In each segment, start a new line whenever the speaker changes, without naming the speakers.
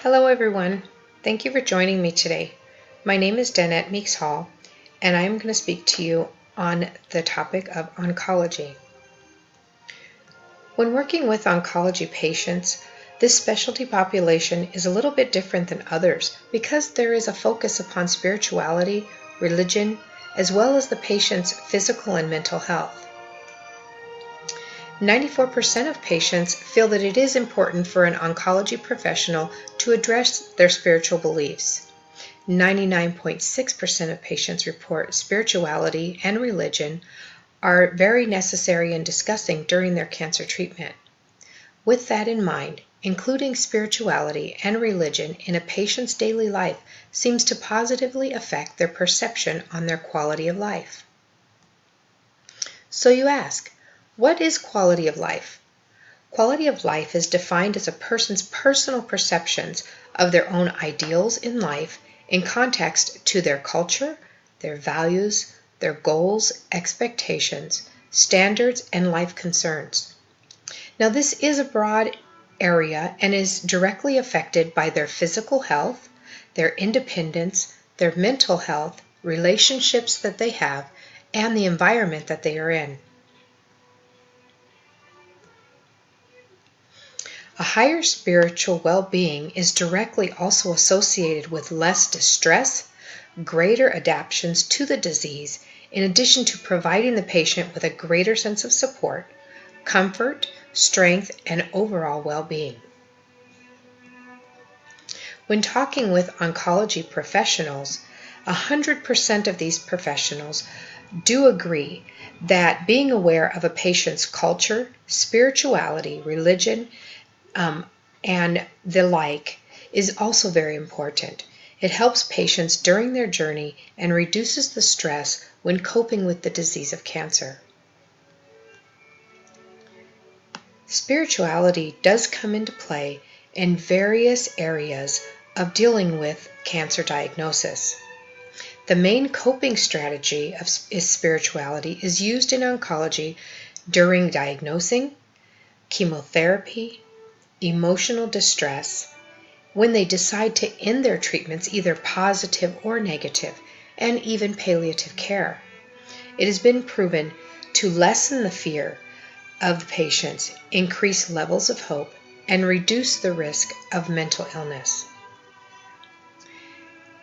Hello everyone. Thank you for joining me today. My name is DLMeeks-Hull and I am going to speak to you on the topic of oncology. When working with oncology patients, this specialty population is a little bit different than others because there is a focus upon spirituality, religion, as well as the patient's physical and mental health. 94% of patients feel that it is important for an oncology professional to address their spiritual beliefs. 99.6% of patients report spirituality and religion are very necessary in discussing during their cancer treatment. With that in mind, including spirituality and religion in a patient's daily life seems to positively affect their perception on their quality of life. So you ask, what is quality of life? Quality of life is defined as a person's personal perceptions of their own ideals in life in context to their culture, their values, their goals, expectations, standards, and life concerns. Now, this is a broad area and is directly affected by their physical health, their independence, their mental health, relationships that they have, and the environment that they are in. A higher spiritual well-being is directly also associated with less distress, greater adaptations to the disease, in addition to providing the patient with a greater sense of support, comfort, strength, and overall well-being. When talking with oncology professionals, 100% of these professionals do agree that being aware of a patient's culture, spirituality, religion, and the like is also very important. It helps patients during their journey and reduces the stress when coping with the disease of cancer. Spirituality does come into play in various areas of dealing with cancer diagnosis. The main coping strategy of spirituality is used in oncology during diagnosing, chemotherapy, emotional distress, when they decide to end their treatments, either positive or negative, and even palliative care. It has been proven to lessen the fear of the patients, increase levels of hope, and reduce the risk of mental illness.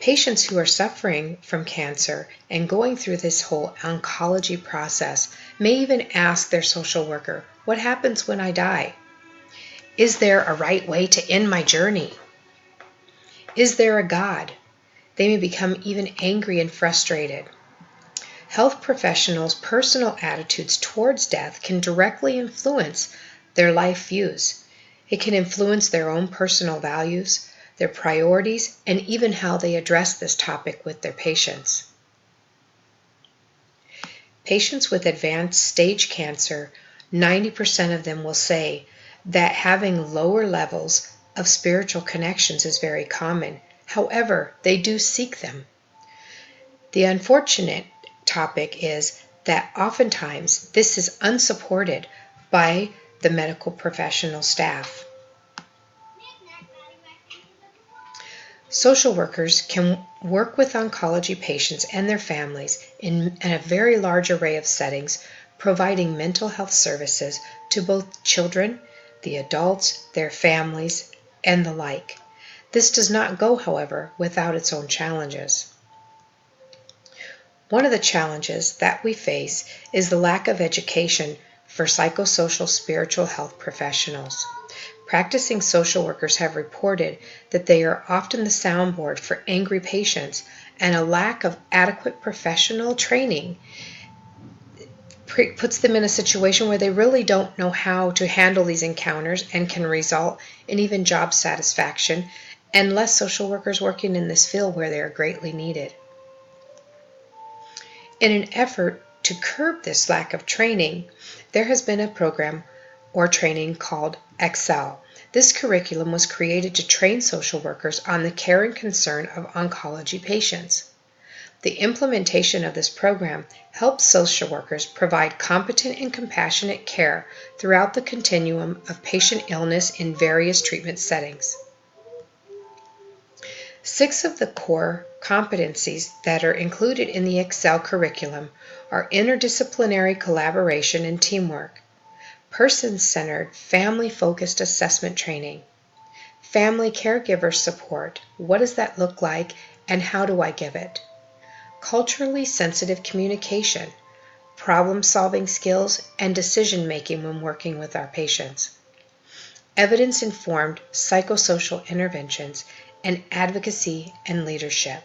Patients who are suffering from cancer and going through this whole oncology process may even ask their social worker, "What happens when I die? Is there a right way to end my journey? Is there a God?" They may become even angry and frustrated. Health professionals' personal attitudes towards death can directly influence their life views. It can influence their own personal values, their priorities, and even how they address this topic with their patients. Patients with advanced stage cancer, 90% of them will say that having lower levels of spiritual connections is very common. However, they do seek them. The unfortunate topic is that oftentimes this is unsupported by the medical professional staff. Social workers can work with oncology patients and their families in a very large array of settings, providing mental health services to both children, the adults, their families, and the like. This does not go, however, without its own challenges. One of the challenges that we face is the lack of education for psychosocial spiritual health professionals. Practicing social workers have reported that they are often the soundboard for angry patients, and a lack of adequate professional training puts them in a situation where they really don't know how to handle these encounters and can result in even job satisfaction and less social workers working in this field where they are greatly needed. In an effort to curb this lack of training, there has been a program or training called Excel. This curriculum was created to train social workers on the care and concern of oncology patients. The implementation of this program helps social workers provide competent and compassionate care throughout the continuum of patient illness in various treatment settings. 6 of the core competencies that are included in the Excel curriculum are interdisciplinary collaboration and teamwork, person-centered, family-focused assessment training, family caregiver support, what does that look like and how do I give it, culturally sensitive communication, problem-solving skills, and decision-making when working with our patients, evidence-informed psychosocial interventions, and advocacy and leadership.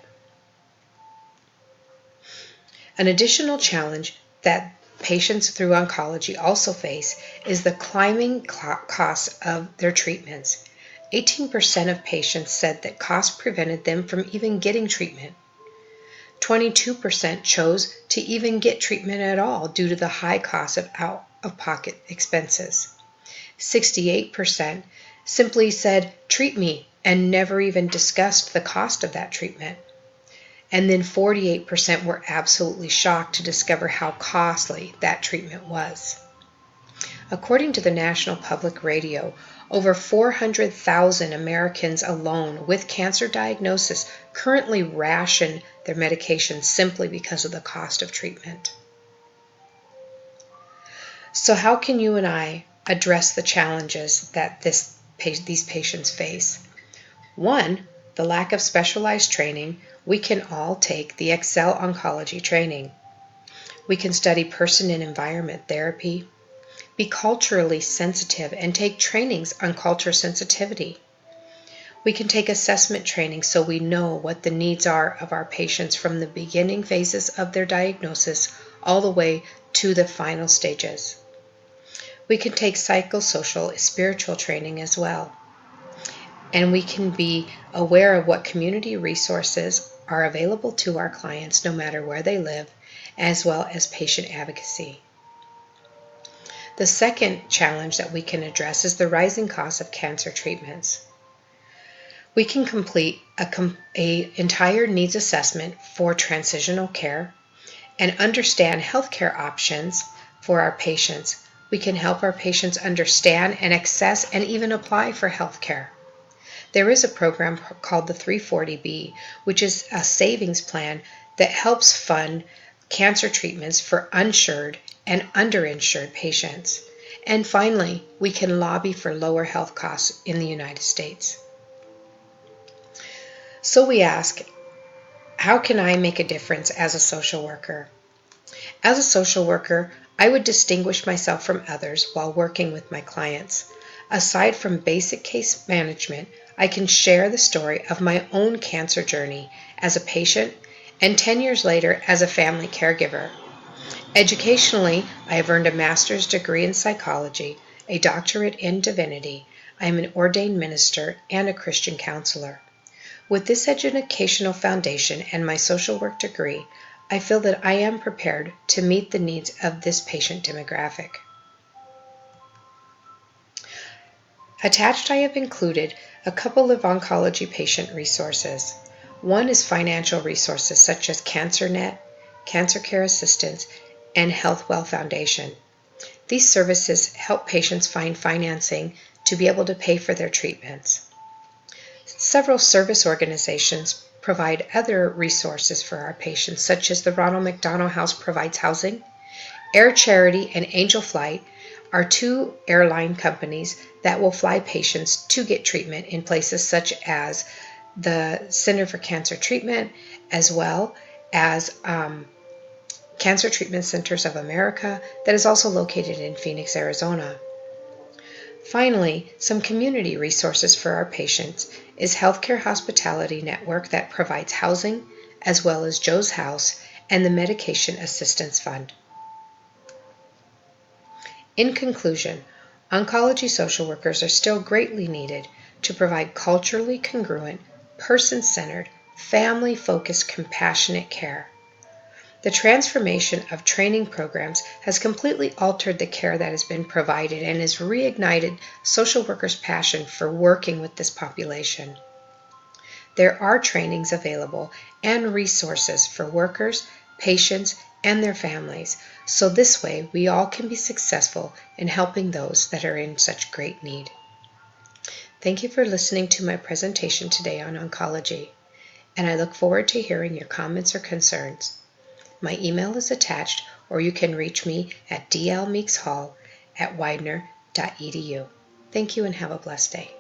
An additional challenge that patients through oncology also face is the climbing costs of their treatments. 18% of patients said that costs prevented them from even getting treatment. 22% chose to even get treatment at all due to the high cost of out-of-pocket expenses. 68% simply said, "Treat me," and never even discussed the cost of that treatment. And then 48% were absolutely shocked to discover how costly that treatment was. According to the National Public Radio, over 400,000 Americans alone with cancer diagnosis currently ration their medications simply because of the cost of treatment. So how can you and I address the challenges that these patients face? One, the lack of specialized training. We can all take the Excel Oncology training. We can study person and environment therapy, be culturally sensitive and take trainings on culture sensitivity. We can take assessment training so we know what the needs are of our patients from the beginning phases of their diagnosis all the way to the final stages. We can take psychosocial, spiritual training as well. And we can be aware of what community resources are available to our clients no matter where they live, as well as patient advocacy. The second challenge that we can address is the rising cost of cancer treatments. We can complete an entire needs assessment for transitional care and understand healthcare options for our patients. We can help our patients understand and access and even apply for healthcare. There is a program called the 340B, which is a savings plan that helps fund cancer treatments for uninsured and underinsured patients. And finally, we can lobby for lower health costs in the United States. So we ask, how can I make a difference as a social worker? As a social worker, I would distinguish myself from others while working with my clients. Aside from basic case management, I can share the story of my own cancer journey as a patient and 10 years later as a family caregiver. Educationally, I have earned a master's degree in psychology, a doctorate in divinity. I am an ordained minister and a Christian counselor. With this educational foundation and my social work degree, I feel that I am prepared to meet the needs of this patient demographic. Attached, I have included a couple of oncology patient resources. One is financial resources such as CancerNet, Cancer Care Assistance, and HealthWell Foundation. These services help patients find financing to be able to pay for their treatments. Several service organizations provide other resources for our patients, such as the Ronald McDonald House provides housing. Air Charity and Angel Flight are two airline companies that will fly patients to get treatment in places such as the Center for Cancer Treatment, as well as Cancer Treatment Centers of America, that is also located in Phoenix, Arizona. Finally, some community resources for our patients is Healthcare Hospitality Network that provides housing, as well as Joe's House and the Medication Assistance Fund. In conclusion, oncology social workers are still greatly needed to provide culturally congruent, person-centered, family-focused, compassionate care. The transformation of training programs has completely altered the care that has been provided and has reignited social workers' passion for working with this population. There are trainings available and resources for workers, patients, and their families, so this way we all can be successful in helping those that are in such great need. Thank you for listening to my presentation today on oncology. and I look forward to hearing your comments or concerns. My email is attached, or you can reach me at DLMeeks-Hull@widener.edu. Thank you and have a blessed day.